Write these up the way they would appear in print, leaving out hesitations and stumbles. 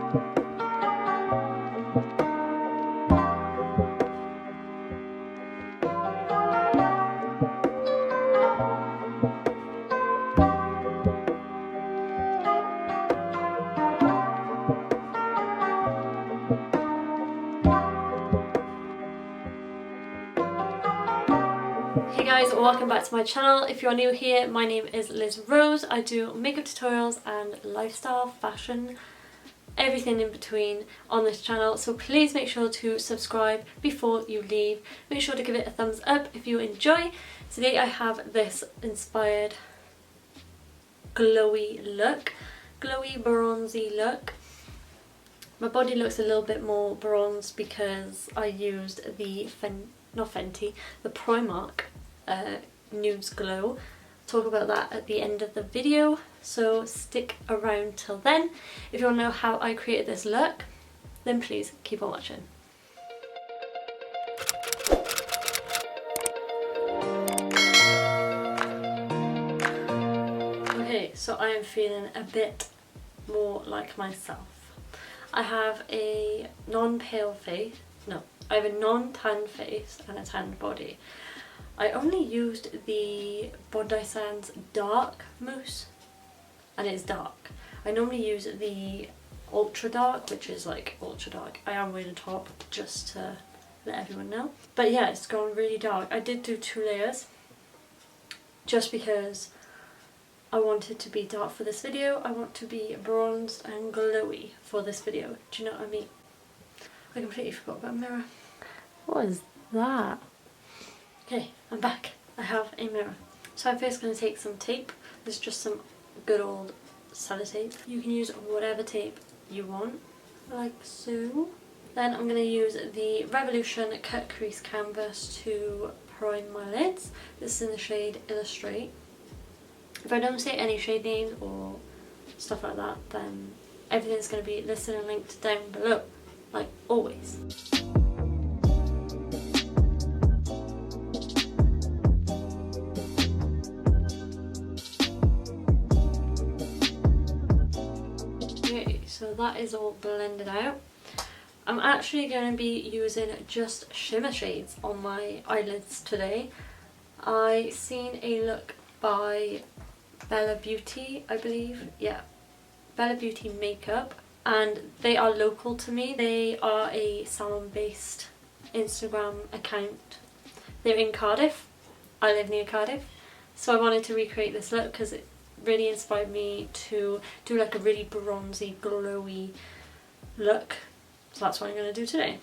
Hey guys, welcome back to my channel. If you're new here, my name is Liz Rose. I do makeup tutorials and lifestyle, fashion, everything in between on this channel, so please make sure to subscribe before you leave. Make sure to give it a thumbs up if you enjoy. Today I have this inspired glowy look, glowy bronzy look. My body looks a little bit more bronzed because I used the the Primark Nudes Glow. Talk about that at the end of the video, so stick around till then. If you want to know how I created this look, then please keep on watching. Okay, so I am feeling a bit more like myself. I have a non-pale face, no, I have a non-tan face and a tanned body. I only used the Bondi Sands Dark Mousse, and it's dark. I normally use the Ultra Dark, which is like ultra dark. I am wearing a top just to let everyone know. But yeah, it's gone really dark. I did do 2 layers just because I wanted to be dark for this video. I want to be bronzed and glowy for this video. Do you know what I mean? I completely forgot about a mirror. What is that? Okay, I'm back. I have a mirror. So I'm first going to take some tape. This is just some good old sellotape. You can use whatever tape you want, like so. Then I'm going to use the Revolution Cut Crease Canvas to prime my lids. This is in the shade Illustrate. If I don't say any shade names or stuff like that, then everything's going to be listed and linked down below, like always. Okay, so that is all blended out. I'm actually going to be using just shimmer shades on my eyelids today. I seen a look by Bella Beauty, I believe, yeah, Bella Beauty Makeup, and they are local to me. They are a salon based Instagram account. They're in Cardiff. I live near Cardiff, so I wanted to recreate this look because it really inspired me to do like a really bronzy, glowy look. So that's what I'm going to do today.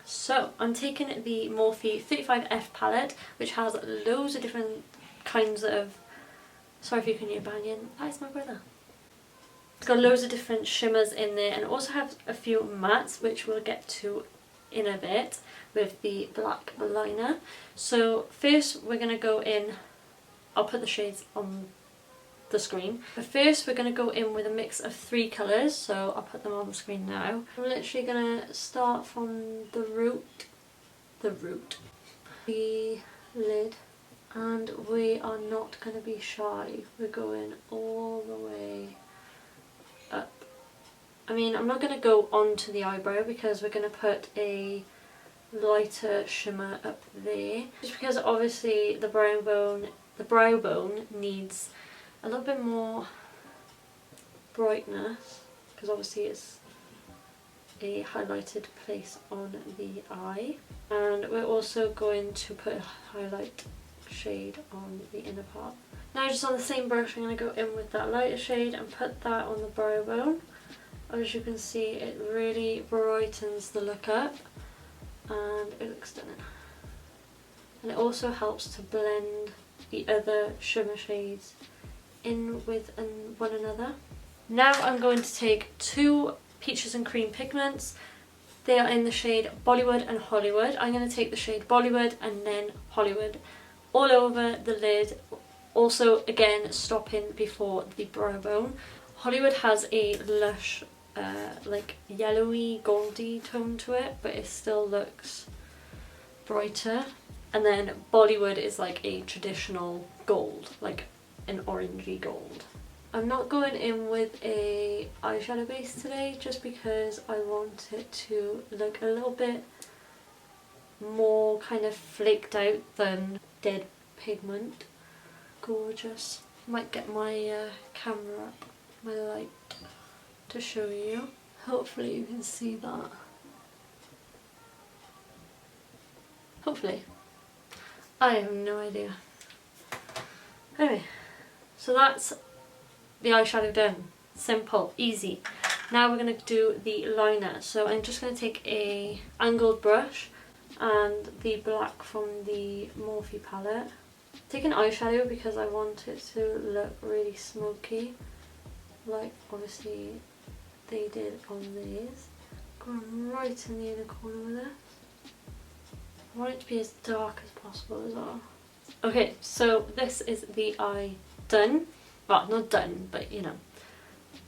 So I'm taking the Morphe 35F palette, which has loads of different kinds of, sorry if you can hear banging, that is my brother. It's got loads of different shimmers in there, and also have a few mattes, which we'll get to in a bit with the black liner. So first we're going to go in, I'll put the shades on the screen, but first we're going to go in with a mix of 3 colours, so I'll put them on the screen now. I'm literally going to start from the lid, and we are not going to be shy. We're going all the way up. I mean, I'm not going to go onto the eyebrow because we're going to put a lighter shimmer up there, just because obviously the brow bone needs a little bit more brightness, because obviously it's a highlighted place on the eye. And we're also going to put a highlight shade on the inner part. Now just on the same brush I'm going to go in with that lighter shade and put that on the brow bone. As you can see, it really brightens the look up and it looks stunning. And it also helps to blend the other shimmer shades in with one another. Now I'm going to take 2 Peaches and Cream pigments. They are in the shade Bollywood and Hollywood. I'm going to take the shade Bollywood and then Hollywood all over the lid. Also, again, stopping before the brow bone. Hollywood has a lush, like yellowy, goldy tone to it, but it still looks brighter. And then Bollywood is like a traditional gold, like an orangey gold. I'm not going in with a eyeshadow base today just because I want it to look a little bit more kind of flaked out than dead pigment. Gorgeous. Might get my camera up, my light, to show you. Hopefully you can see that. Hopefully. I have no idea. Anyway, so that's the eyeshadow done. Simple, easy. Now we're going to do the liner. So I'm just going to take a angled brush and the black from the Morphe palette. Take an eyeshadow because I want it to look really smoky, like obviously they did on these. Going right in the inner corner with this. I want it to be as dark as possible as well. Okay, so this is the eye done. Well, not done, but you know,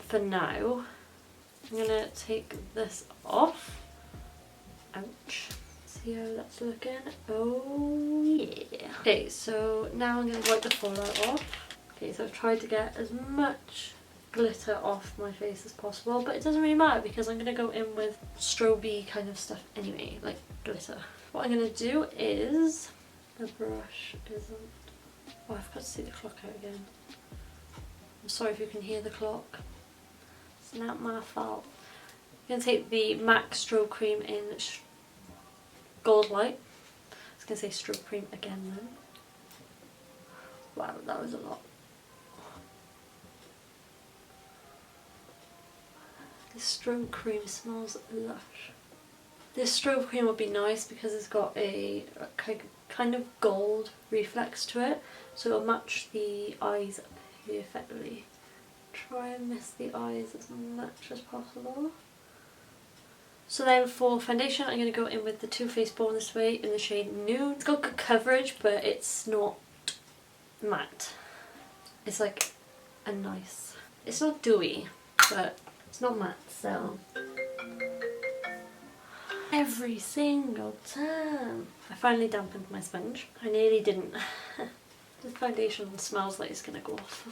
for now. I'm gonna take this off. Ouch. See how that's looking? Oh yeah. Okay, so now I'm gonna wipe the fallout off. Okay, so I've tried to get as much glitter off my face as possible, but it doesn't really matter because I'm gonna go in with strobe kind of stuff anyway, like glitter. What I'm gonna do is, the brush isn't, oh, I've got to see the clock out again. I'm sorry if you can hear the clock. It's not my fault. I'm going to take the MAC Strobe Cream in Gold Light. I was going to say strobe cream again then. Wow, that was a lot. This strobe cream smells lush. This strobe cream would be nice because it's got a kind of gold reflex to it, so it'll match the eyes perfectly. Try and miss the eyes as much as possible. So then for foundation, I'm going to go in with the Too Faced Born This Way in the shade Nude. It's got good coverage, but it's not matte. It's like a nice, it's not dewy, but it's not matte, so every single time. I finally dampened my sponge. I nearly didn't. The foundation smells like it's gonna go off.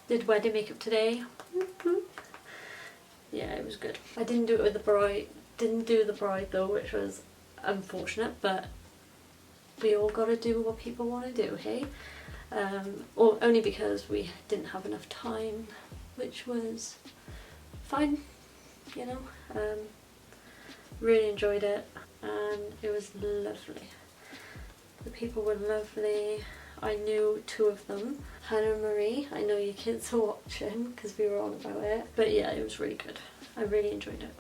Did wedding makeup today. Yeah, it was good. I didn't do it with the bride. Didn't do the bride though, which was unfortunate, but we all gotta do what people want to do, hey? Or only because we didn't have enough time, which was fine, you know. Really enjoyed it and it was lovely. The people were lovely. I knew two of them, Hannah and Marie. I know your kids are watching because we were on about it. But yeah, it was really good. I really enjoyed it.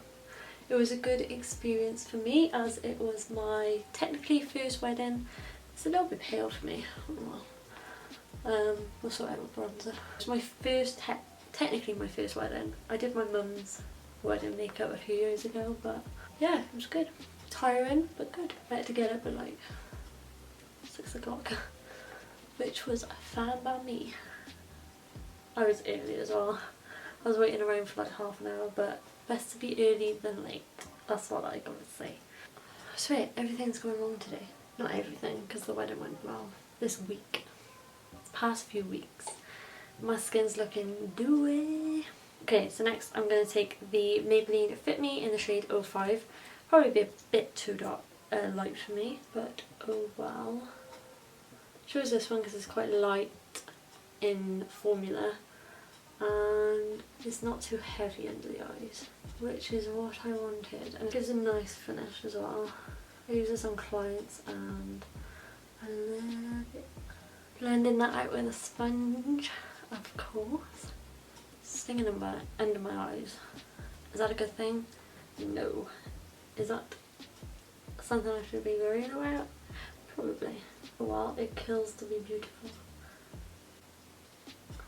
It was a good experience for me as it was my technically first wedding. It's a little bit pale for me. Oh well. We'll sort out with bronzer. It was my first, technically my first wedding. I did my mum's wedding makeup a few years ago, but yeah, it was good. Tiring, but good. I had to get up at like 6 o'clock, which was fine by me. I was early as well. I was waiting around for like half an hour, but best to be early than late. That's what I gotta say. I swear, everything's going wrong today. Not everything, because the wedding went well. This week. This past few weeks. My skin's looking dewy. Okay, so next I'm going to take the Maybelline Fit Me in the shade 05. Probably be a bit too dark, light for me, but oh well. Chose this one because it's quite light in formula and it's not too heavy under the eyes, which is what I wanted, and it gives a nice finish as well. I use this on clients and I love it. Blending that out with a sponge, of course. Stinging under my eyes. Is that a good thing? No. Is that something I should be worrying about? Probably. Well, it kills to be beautiful.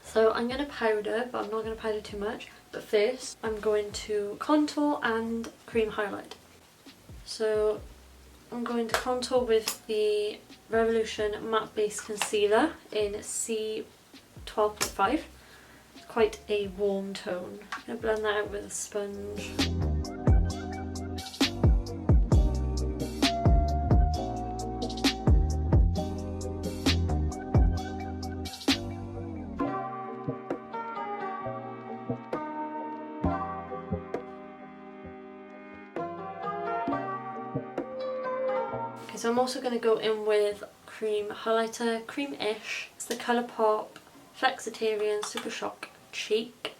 So I'm going to powder, but I'm not going to powder too much. But first, I'm going to contour and cream highlight. So I'm going to contour with the Revolution Matte Base Concealer in C12.5. It's quite a warm tone. I'm going to blend that out with a sponge. Okay, so I'm also going to go in with cream highlighter, cream-ish. It's the Colourpop Flexitarian Super Shock Cheek.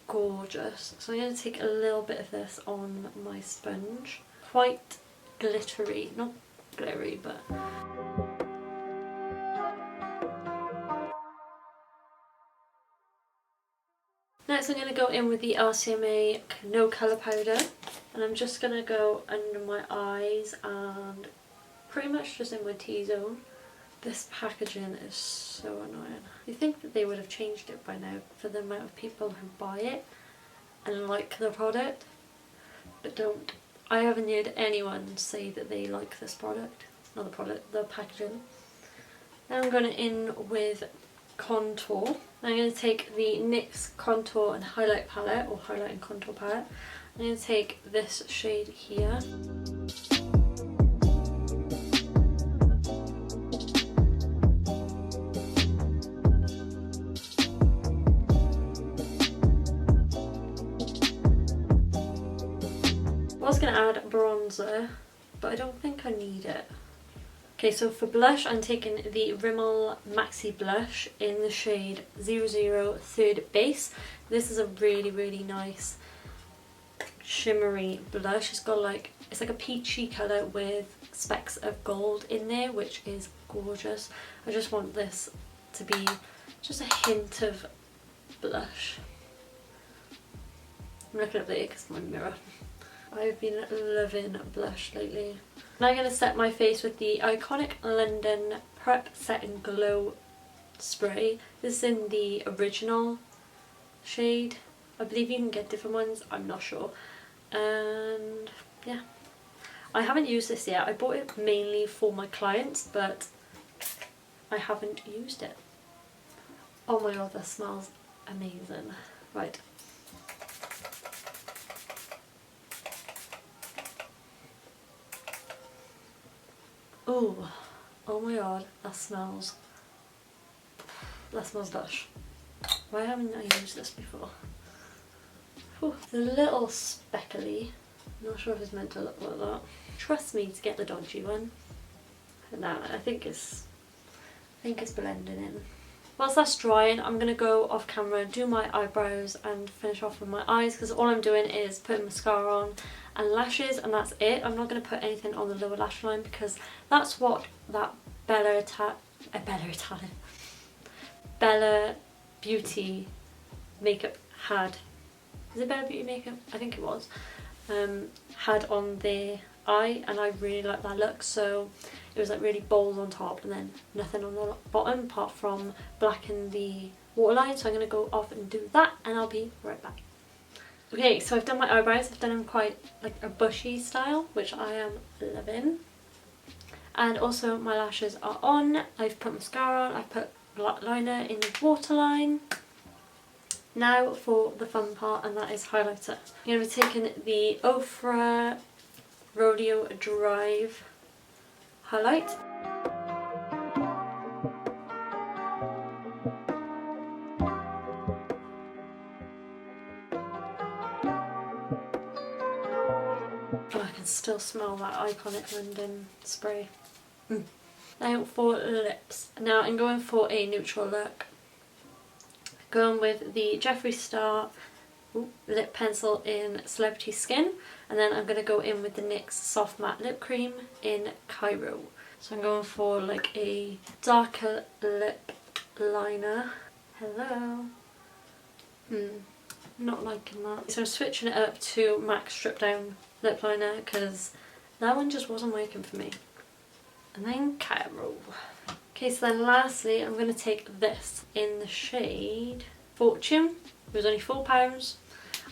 Gorgeous. So I'm going to take a little bit of this on my sponge. Quite glittery, not glittery, but... Next I'm going to go in with the RCMA No Colour Powder, and I'm just going to go under my eyes and pretty much just in my T-zone. This packaging is so annoying. You think that they would have changed it by now for the amount of people who buy it and like the product, but don't. I haven't heard anyone say that they like this product. Not the product, the packaging. Now I'm going in with contour. I'm going to take the NYX Contour and Highlight Palette, or Highlight and Contour Palette. I'm going to take this shade here. I was going to add bronzer, but I don't think I need it. Okay, so for blush, I'm taking the Rimmel Maxi Blush in the shade 00 Third Base. This is a really, really nice shimmery blush. It's got like, it's like a peachy colour with specks of gold in there, which is gorgeous. I just want this to be just a hint of blush. I'm looking up there because of my mirror. I've been loving blush lately. Now I'm going to set my face with the iconic London Prep Set and Glow spray. This is in the original shade. I believe you can get different ones, I'm not sure. And yeah, I haven't used this yet. I bought it mainly for my clients, but I haven't used it. Oh my god, that smells amazing. Right. Oh my god, that smells lush. Why haven't I used this before? Ooh, it's a little speckly. Not sure if it's meant to look like that. Trust me to get the dodgy one. Nah, I think it's blending in. Whilst that's drying, I'm going to go off camera, do my eyebrows and finish off with my eyes, because all I'm doing is putting mascara on and lashes, and that's it. I'm not going to put anything on the lower lash line because that's what that Bella Beauty makeup had. Is it Bella Beauty makeup? I think it was. Had on their eye, and I really like that look. So it was like really bold on top and then nothing on the bottom apart from blacken the waterline. So I'm going to go off and do that, and I'll be right back. Okay, so I've done my eyebrows. I've done them quite like a bushy style, which I am loving. And also my lashes are on. I've put mascara on. I've put black liner in the waterline. Now for the fun part, and that is highlighter. I'm going to be taking the Ofra Rodeo Drive highlight. Oh, I can still smell that iconic London spray. Now for lips. Now I'm going for a neutral look. Going with the Jeffree Star lip pencil in Celebrity Skin, and then I'm going to go in with the NYX Soft Matte Lip Cream in Cairo. So I'm going for like a darker lip liner. Hello. Not liking that. So I'm switching it up to MAC Strip Down lip liner because that one just wasn't working for me. And then Cairo. Okay, so then lastly I'm going to take this in the shade Fortune. It was only £4.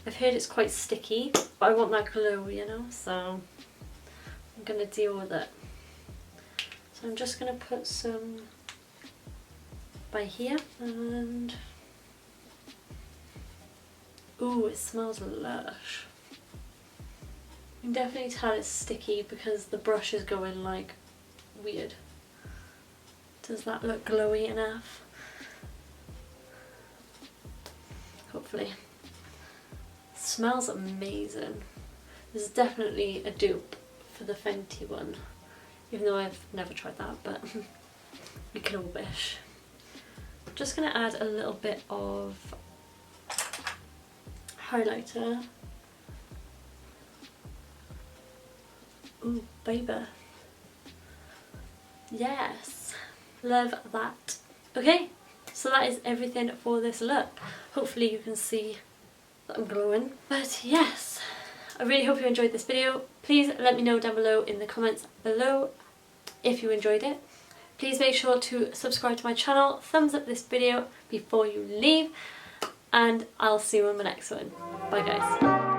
I've heard it's quite sticky, but I want that glow, you know, so I'm going to deal with it. So I'm just going to put some by here, and ooh, it smells lush. You can definitely tell it's sticky because the brush is going like weird. Does that look glowy enough? Hopefully. smells amazing. This is definitely a dupe for the Fenty one, even though I've never tried that, but we can all wish. I'm just going to add a little bit of highlighter. Ooh, baby. Yes, love that. Okay, so that is everything for this look. Hopefully you can see that I'm glowing. But yes, I really hope you enjoyed this video. Please let me know down below in the comments below if you enjoyed it. Please make sure to subscribe to my channel, thumbs up this video before you leave, and I'll see you on the next one. Bye guys.